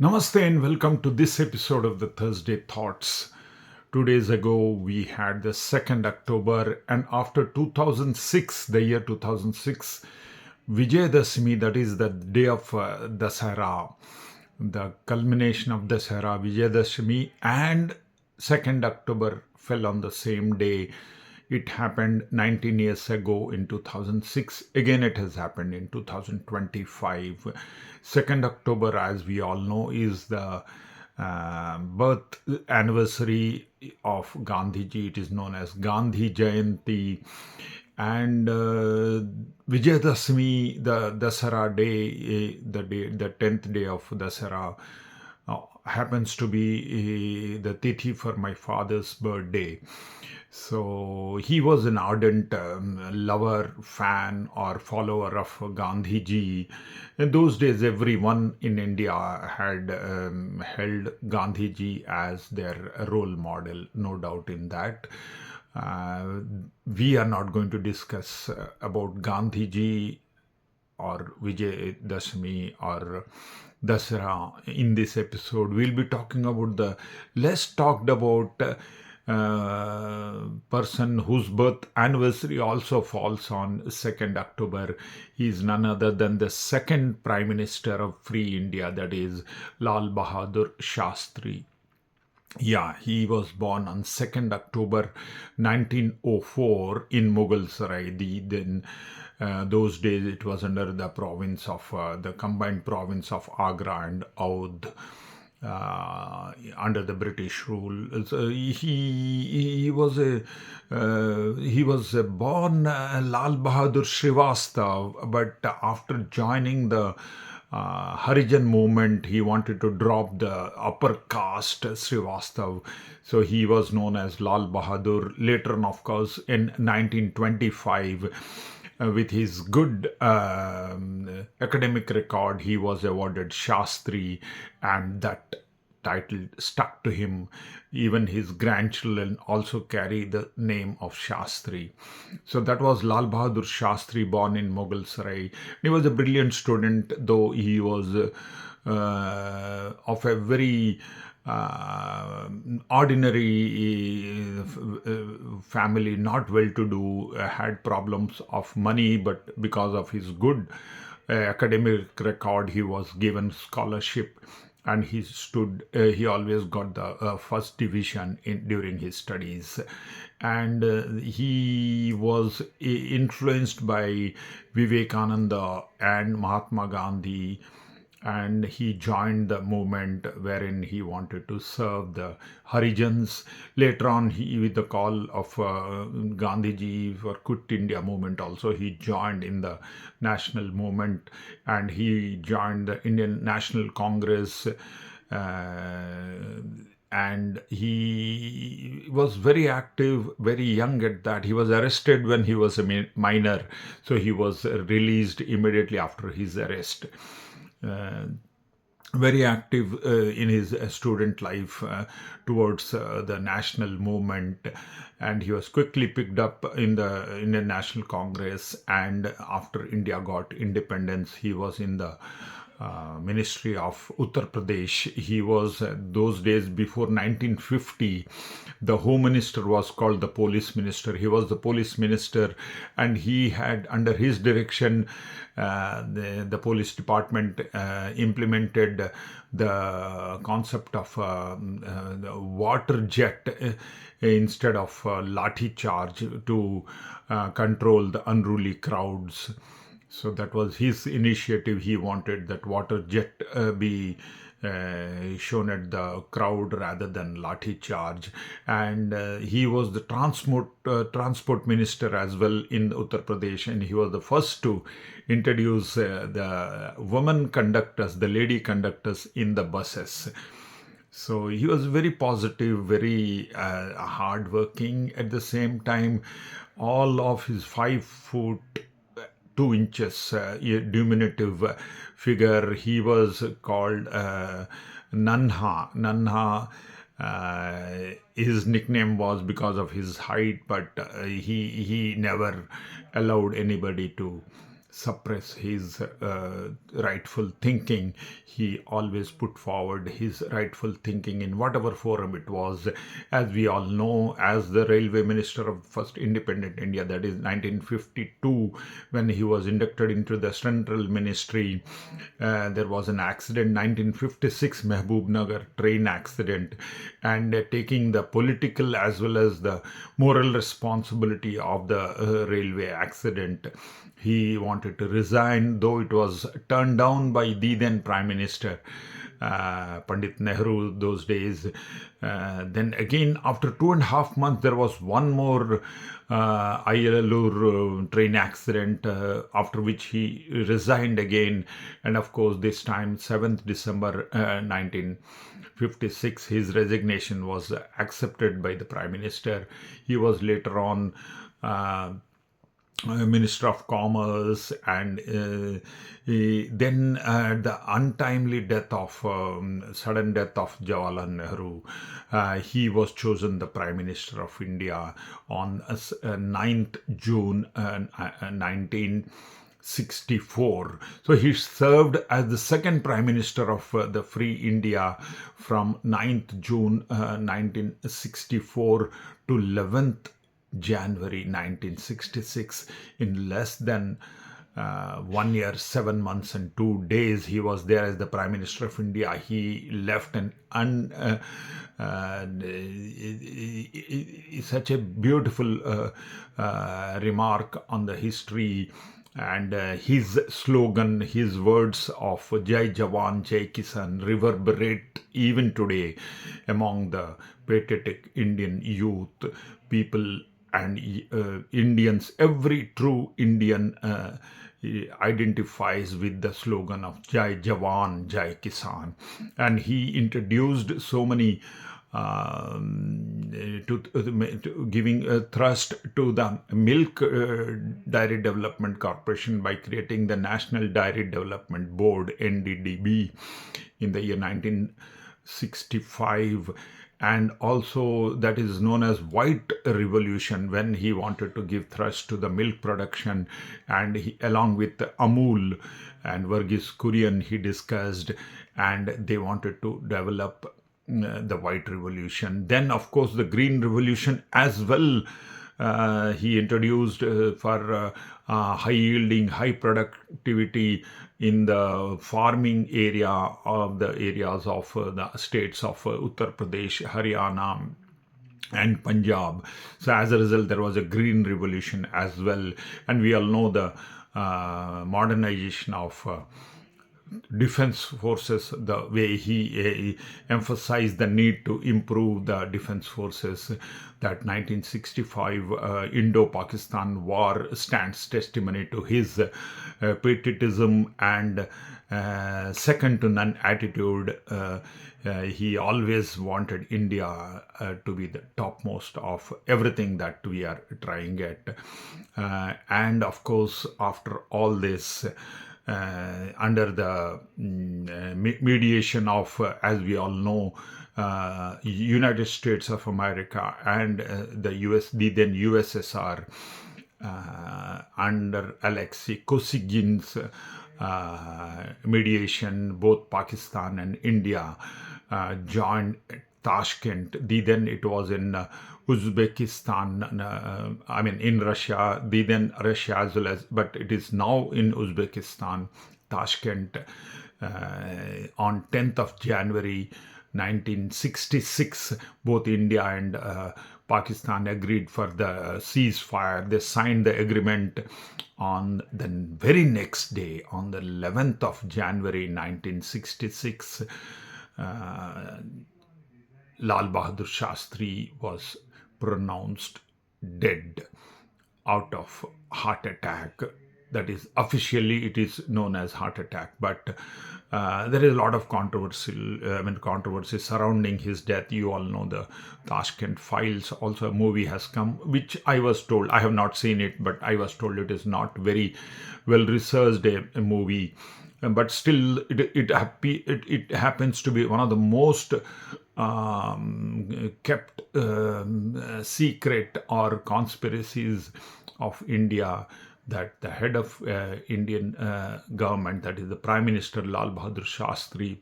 Namaste and welcome to this episode of the Thursday Thoughts. 2 days ago, we had the 2nd October, and after 2006, the year 2006, Vijayadashmi, that is the day of Dasara, the culmination of Dasara, Vijayadashmi, and 2nd October fell on the same day. It happened 19 years ago in 2006. Again, it has happened in 2025. 2nd October, as we all know, is the birth anniversary of Gandhiji. It is known as Gandhi Jayanti. And Vijayadashmi, the Dasara day, the 10th day of Dasara, happens to be the tithi for my father's birthday. So he was an ardent lover, fan, or follower of Gandhiji. In those days, everyone in India had held Gandhiji as their role model, no doubt in that. Uh, we are not going to discuss about Gandhiji or Vijay Dashmi or Dasara in this episode. We'll be talking about the less talked about person whose birth anniversary also falls on 2nd October. He is none other than the second Prime Minister of Free India, that is Lal Bahadur Shastri. Yeah, he was born on 2nd October 1904 in Mughal Sarai. Those days it was under the province of the combined province of Agra and Oudh. Under the British rule, so he was born Lal Bahadur Srivastav, but after joining the Harijan movement, he wanted to drop the upper caste Srivastav, so he was known as Lal Bahadur. Later on, of course, in 1925. With his good academic record, he was awarded Shastri, and that title stuck to him. Even his grandchildren also carry the name of Shastri. So that was Lal Bahadur Shastri, born in Mughal Sarai. He was a brilliant student, though he was of a very ordinary family, not well to do, had problems of money, but because of his good academic record, he was given scholarship, and he always got the first division during his studies. And he was influenced by Vivekananda and Mahatma Gandhi, and he joined the movement wherein he wanted to serve the Harijans. Later on, with the call of Gandhiji for Quit India movement, also he joined in the national movement, and he joined the Indian National Congress. And he was very active, very young at that. He was arrested when he was a minor, so he was released immediately after his arrest. Very active in his student life towards the national movement, and he was quickly picked up in the Indian National Congress. And after India got independence, he was in the Ministry of Uttar Pradesh. He was those days before 1950. The Home Minister was called the Police Minister. He was the Police Minister, and he had under his direction the police department implemented the concept of the water jet instead of lathi charge to control the unruly crowds. So that was his initiative. He wanted that water jet be shown at the crowd rather than lathi charge. And he was the transport minister as well in Uttar Pradesh, and he was the first to introduce the women conductors, the lady conductors in the buses. So he was very positive, very hardworking. At the same time, all of his 5'2" diminutive figure, he was called Nanha. Nanha, his nickname was because of his height, but he never allowed anybody to suppress his rightful thinking. He always put forward his rightful thinking in whatever forum it was. As we all know, as the railway minister of first independent India, that is 1952, when he was inducted into the central ministry, there was an accident, 1956 Mehboob Nagar train accident, and taking the political as well as the moral responsibility of the railway accident, he wanted to resign, though it was turned down by the then Prime Minister, Pandit Nehru, those days. Then again, after 2.5 months, there was one more Ayalur train accident, after which he resigned again. And of course, this time, 7th December 1956, his resignation was accepted by the Prime Minister. He was later on Minister of Commerce, and then the untimely death of sudden death of Jawaharlal Nehru, he was chosen the Prime Minister of India on 9th June 1964. So he served as the second Prime Minister of the Free India from 9th June 1964 to 11th January 1966. In less than 1 year, 7 months, and 2 days, he was there as the Prime Minister of India. He left such a beautiful remark on the history, and his slogan, his words of Jai Jawan, Jai Kisan reverberate even today among the patriotic Indian youth, people and Indians. Every true Indian identifies with the slogan of Jai Jawan, Jai Kisan. And he introduced so many to giving a thrust to the Milk Dairy Development Corporation by creating the National Dairy Development Board, NDDB, in the year 1965. And also that is known as White Revolution, when he wanted to give thrust to the milk production, and he, along with Amul and Verghese Kurian, he discussed, and they wanted to develop the White Revolution. Then of course the Green Revolution as well, he introduced for high yielding, high productivity in the farming area of the areas of the states of Uttar Pradesh, Haryana, and Punjab. So as a result, there was a green revolution as well. And we all know the modernization of defense forces, the way he emphasized the need to improve the defense forces. That 1965 Indo-Pakistan war stands testimony to his patriotism and second to none attitude. He always wanted India to be the topmost of everything that we are trying at. And of course, after all this, under the mediation of, as we all know, United States of America and the then USSR, under Alexei Kosygин's mediation, both Pakistan and India joined Tashkent. Then it was in Uzbekistan, in Russia, then Russia as well as, but it is now in Uzbekistan, Tashkent, on 10th of January 1966, both India and Pakistan agreed for the ceasefire. They signed the agreement on the very next day, on the 11th of January 1966. Lal Bahadur Shastri was pronounced dead out of heart attack. That is, officially it is known as heart attack, but there is a lot of controversy surrounding his death. You all know the Tashkent Files. Also, a movie has come, which I was told, I have not seen it, but I was told it is not very well researched a movie. But still, it happens to be one of the most kept secret or conspiracies of India, that the head of Indian government, that is the Prime Minister Lal Bahadur Shastri,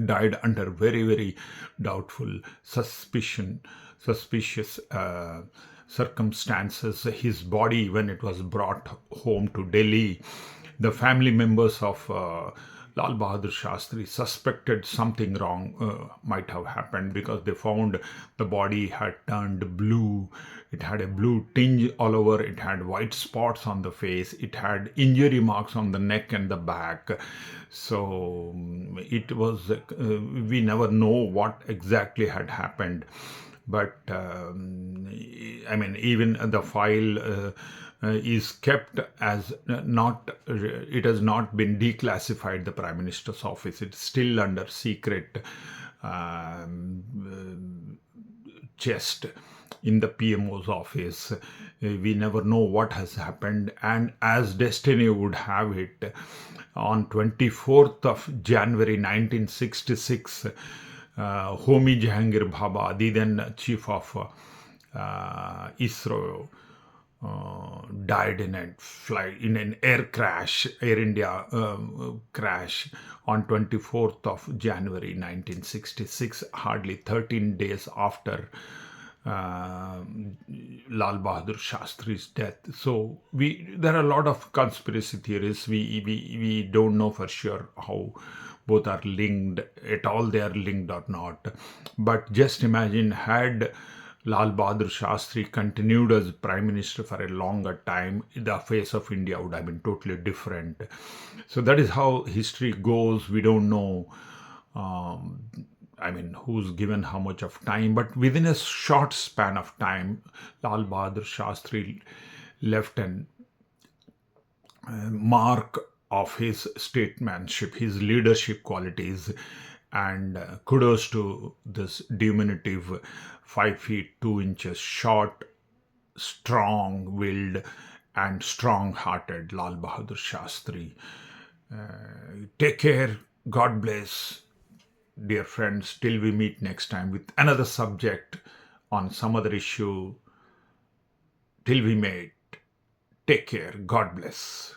died under very, very doubtful, suspicious circumstances. His body, when it was brought home to Delhi, the family members of Lal Bahadur Shastri suspected something wrong might have happened, because they found the body had turned blue. It had a blue tinge all over. It had white spots on the face. It had injury marks on the neck and the back. So it was, we never know what exactly had happened. But I mean, even the file is kept as not, it has not been declassified, the Prime Minister's office. It's still under secret chest in the PMO's office. We never know what has happened. And as destiny would have it, on 24th of January 1966, Homi Jahangir Bhabha, the then chief of ISRO, died in a flight, in an Air India crash on 24th of January 1966, hardly 13 days after Lal Bahadur Shastri's death. So there are a lot of conspiracy theories. We don't know for sure how both are linked, at all they are linked or not. But just imagine, had Lal Bahadur Shastri continued as Prime Minister for a longer time, the face of India would have been totally different. So that is how history goes. We don't know, I mean, who's given how much of time, but within a short span of time, Lal Bahadur Shastri left an mark of his statesmanship, his leadership qualities, and kudos to this diminutive 5 feet 2 inches short, strong-willed and strong-hearted Lal Bahadur Shastri. Take care. God bless, dear friends, till we meet next time with another subject on some other issue. Till we meet, take care. God bless.